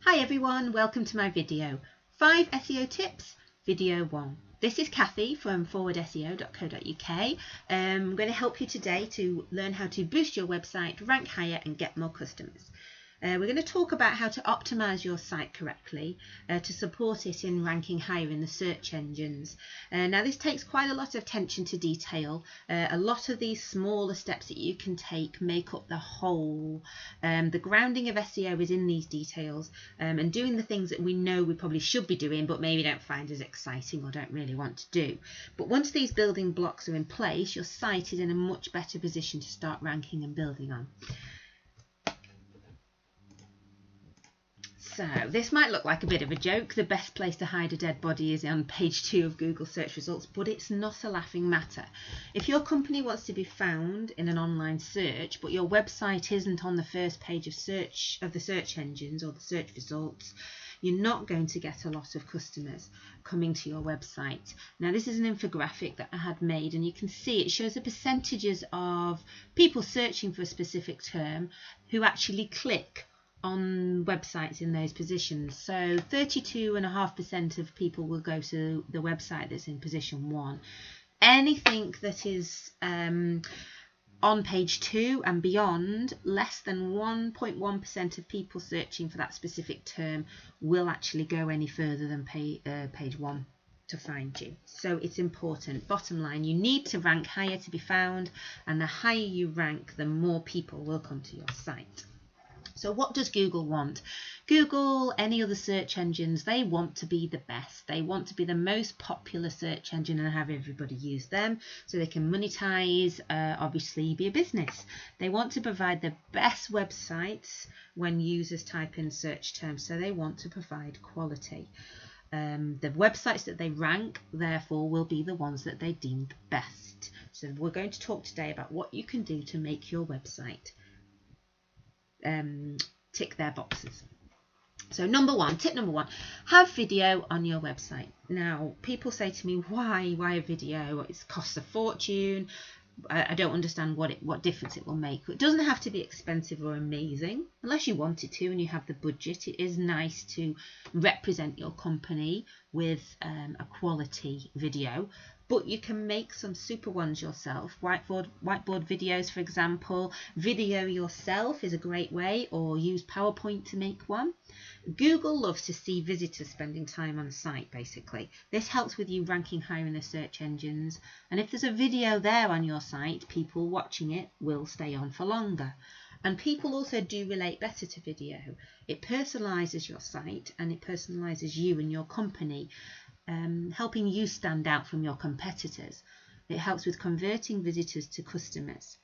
Hi everyone, welcome to my video. 5 SEO tips, video 1. This is Kathy from ForwardSEO.co.uk. I'm going to help you today to learn how to boost your website, rank higher and get more customers. We're going to talk about how to optimize your site correctly to support it in ranking higher in the search engines. Now this takes quite a lot of attention to detail. A lot of these smaller steps that you can take make up the whole. The grounding of SEO is in these details and doing the things that we know we probably should be doing but maybe don't find as exciting or don't really want to do. But once these building blocks are in place, your site is in a much better position to start ranking and building on. So this might look like a bit of a joke. The best place to hide a dead body is on page 2 of Google search results, but it's not a laughing matter. If your company wants to be found in an online search, but your website isn't on the first page of the search engines or the search results, you're not going to get a lot of customers coming to your website. Now this is an infographic that I had made, and you can see it shows the percentages of people searching for a specific term who actually click on websites in those positions. So 32.5% of people will go to the website that's in position 1. Anything that is on page 2 and beyond, less than 1.1% of people searching for that specific term will actually go any further than page 1 to find you. So it's important. Bottom line, you need to rank higher to be found, and the higher you rank, the more people will come to your site. So what does Google want? Google, any other search engines, they want to be the best. They want to be the most popular search engine and have everybody use them so they can monetize, obviously be a business. They want to provide the best websites when users type in search terms, so they want to provide quality. The websites that they rank, therefore, will be the ones that they deem the best. So we're going to talk today about what you can do to make your website tick their boxes. So tip number one, have video on your website. Now people say to me, why a video? It costs a fortune. I don't understand what difference it will make. It doesn't have to be expensive or amazing unless you want it to and you have the budget. It is nice to represent your company with a quality video, but you can make some super ones yourself. Whiteboard videos, for example. Video yourself is a great way, or use PowerPoint to make one. Google loves to see visitors spending time on the site, basically. This helps with you ranking higher in the search engines, and if there's a video there on your site, people watching it will stay on for longer. And people also do relate better to video. It personalizes your site and it personalizes you and your company, helping you stand out from your competitors. It helps with converting visitors to customers.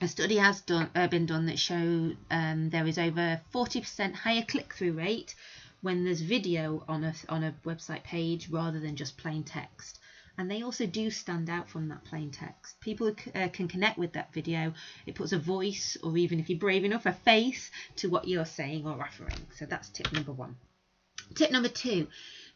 A study has been done that showed there is over 40% higher click-through rate when there's video on a website page rather than just plain text. And they also do stand out from that plain text. People can connect with that video. It puts a voice, or even if you're brave enough, a face to what you're saying or offering. So that's tip number 1. Tip number 2,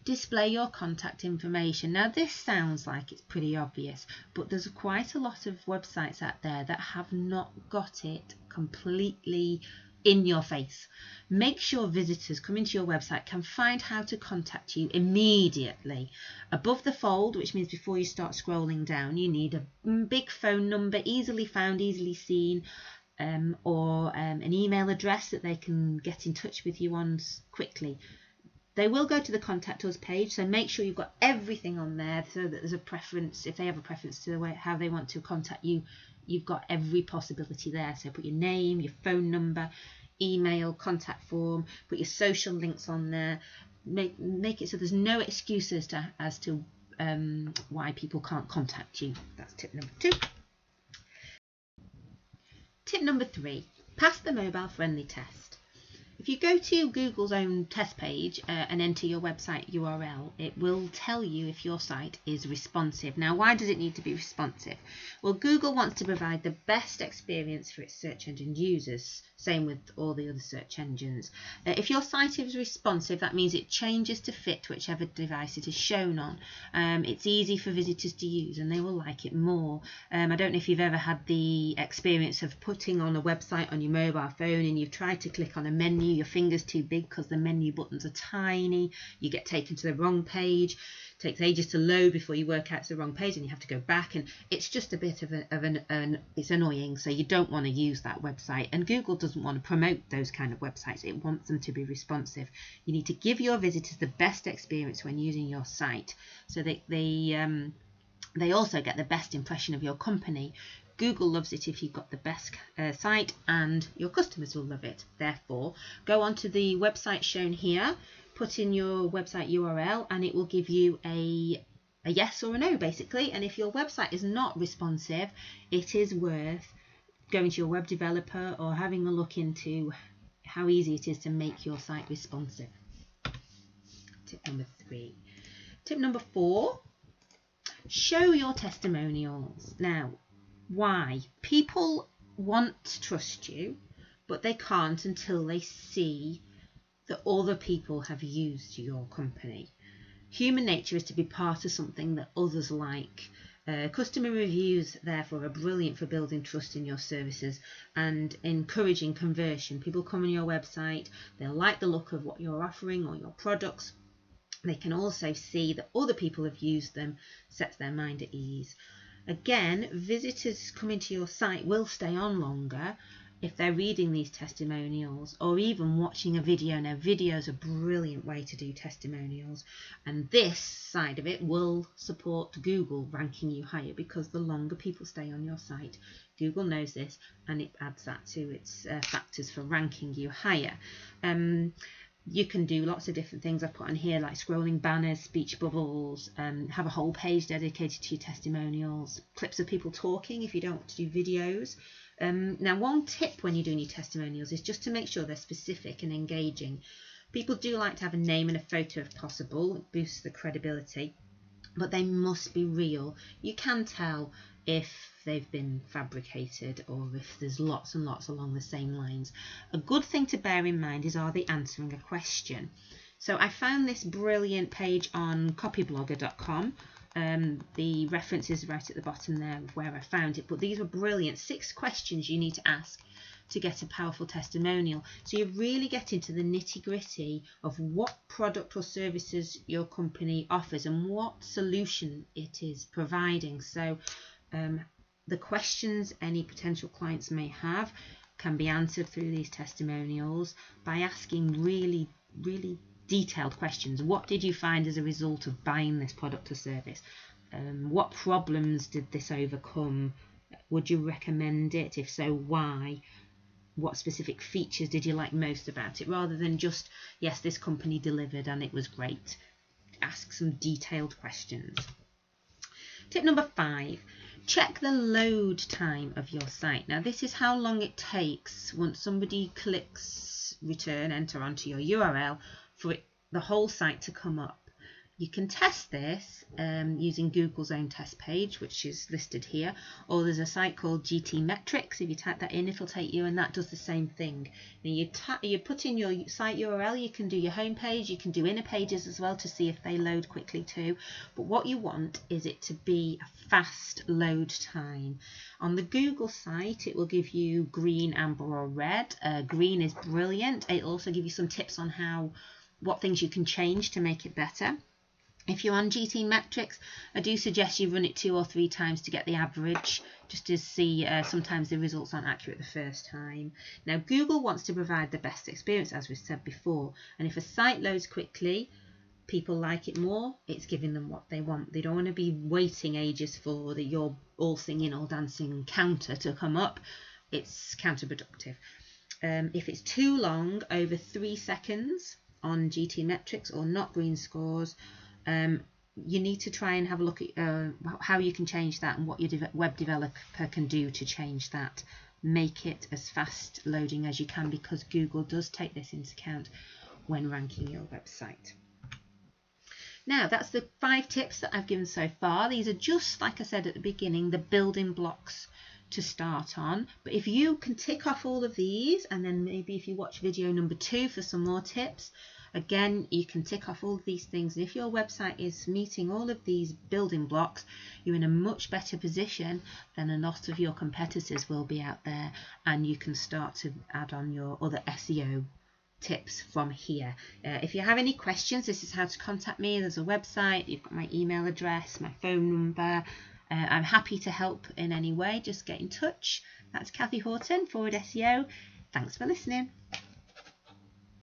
display your contact information. Now this sounds like it's pretty obvious, but there's quite a lot of websites out there that have not got it completely in your face. Make sure visitors coming to your website can find how to contact you immediately. Above the fold, which means before you start scrolling down, you need a big phone number, easily found, easily seen, or an email address that they can get in touch with you on quickly. They will go to the contact us page, so make sure you've got everything on there so that there's a preference. If they have a preference to how they want to contact you, you've got every possibility there. So put your name, your phone number, email, contact form, put your social links on there. Make it so there's no excuses as to why people can't contact you. That's tip number 2. Tip number 3, pass the mobile friendly test. If you go to Google's own test page and enter your website URL, it will tell you if your site is responsive. Now, why does it need to be responsive? Well, Google wants to provide the best experience for its search engine users. Same with all the other search engines. If your site is responsive, that means it changes to fit whichever device it is shown on. It's easy for visitors to use and they will like it more. I don't know if you've ever had the experience of putting on a website on your mobile phone and you've tried to click on a menu, your finger's too big because the menu buttons are tiny, you get taken to the wrong page. Takes ages to load before you work out it's the wrong page and you have to go back, and it's just a bit of it's annoying, so you don't want to use that website, and Google doesn't want to promote those kind of websites. It wants them to be responsive. You need to give your visitors the best experience when using your site, so that they also get the best impression of your company. Google loves it if you've got the best site, and your customers will love it. Therefore, go onto the website shown here, put in your website URL, and it will give you a yes or a no, basically. And if your website is not responsive, it is worth going to your web developer or having a look into how easy it is to make your site responsive. Tip number 3. Tip number 4, show your testimonials. Now, why? People want to trust you, but they can't until they see that other people have used your company. Human nature is to be part of something that others like. Customer reviews, therefore, are brilliant for building trust in your services and encouraging conversion. People come on your website, they'll like the look of what you're offering or your products. They can also see that other people have used them, sets their mind at ease. Again, visitors coming to your site will stay on longer if they're reading these testimonials or even watching a video. Now, videos are a brilliant way to do testimonials, and this side of it will support Google ranking you higher, because the longer people stay on your site, Google knows this, and it adds that to its factors for ranking you higher. You can do lots of different things I've put on here, like scrolling banners, speech bubbles, have a whole page dedicated to your testimonials, clips of people talking if you don't want to do videos. Now, one tip when you're doing your testimonials is just to make sure they're specific and engaging. People do like to have a name and a photo if possible. It boosts the credibility, but they must be real. You can tell if they've been fabricated or if there's lots and lots along the same lines. A good thing to bear in mind is, are they answering a question? So I found this brilliant page on copyblogger.com. The reference is right at the bottom there where I found it, but these were brilliant. 6 questions you need to ask to get a powerful testimonial, so you really get into the nitty-gritty of what product or services your company offers and what solution it is providing. So the questions any potential clients may have can be answered through these testimonials by asking really detailed questions. What did you find as a result of buying this product or service? What problems did this overcome? Would you recommend it? If so, why? What specific features did you like most about it? Rather than just, yes, this company delivered and it was great. Ask some detailed questions. Tip number 5, check the load time of your site. Now, this is how long it takes once somebody clicks return, enter onto your URL, for the whole site to come up. You can test this using Google's own test page, which is listed here, or there's a site called GT Metrics. If you type that in, it'll take you, and that does the same thing. Now you put in your site URL, you can do your home page, you can do inner pages as well to see if they load quickly too. But what you want is it to be a fast load time. On the Google site, it will give you green, amber or red. Green is brilliant. It'll also give you some tips on what things you can change to make it better. If you're on GT Metrics, I do suggest you run it 2 or 3 times to get the average, just to see sometimes the results aren't accurate the first time. Now, Google wants to provide the best experience, as we've said before, and if a site loads quickly, people like it more, it's giving them what they want. They don't want to be waiting ages for your all singing, all dancing counter to come up. It's counterproductive. If it's too long, over 3 seconds on GT Metrics or not green scores, you need to try and have a look at how you can change that and what your web developer can do to change that. Make it as fast loading as you can, because Google does take this into account when ranking your website. Now, that's the 5 tips that I've given so far. These are just, like I said at the beginning, the building blocks to start on. But if you can tick off all of these, and then maybe if you watch video number 2 for some more tips, again, you can tick off all of these things. And if your website is meeting all of these building blocks, you're in a much better position than a lot of your competitors will be out there, and you can start to add on your other SEO tips from here. If you have any questions, this is how to contact me. There's a website, you've got my email address, my phone number. I'm happy to help in any way. Just get in touch. That's Kathy Horton, Forward SEO. Thanks for listening.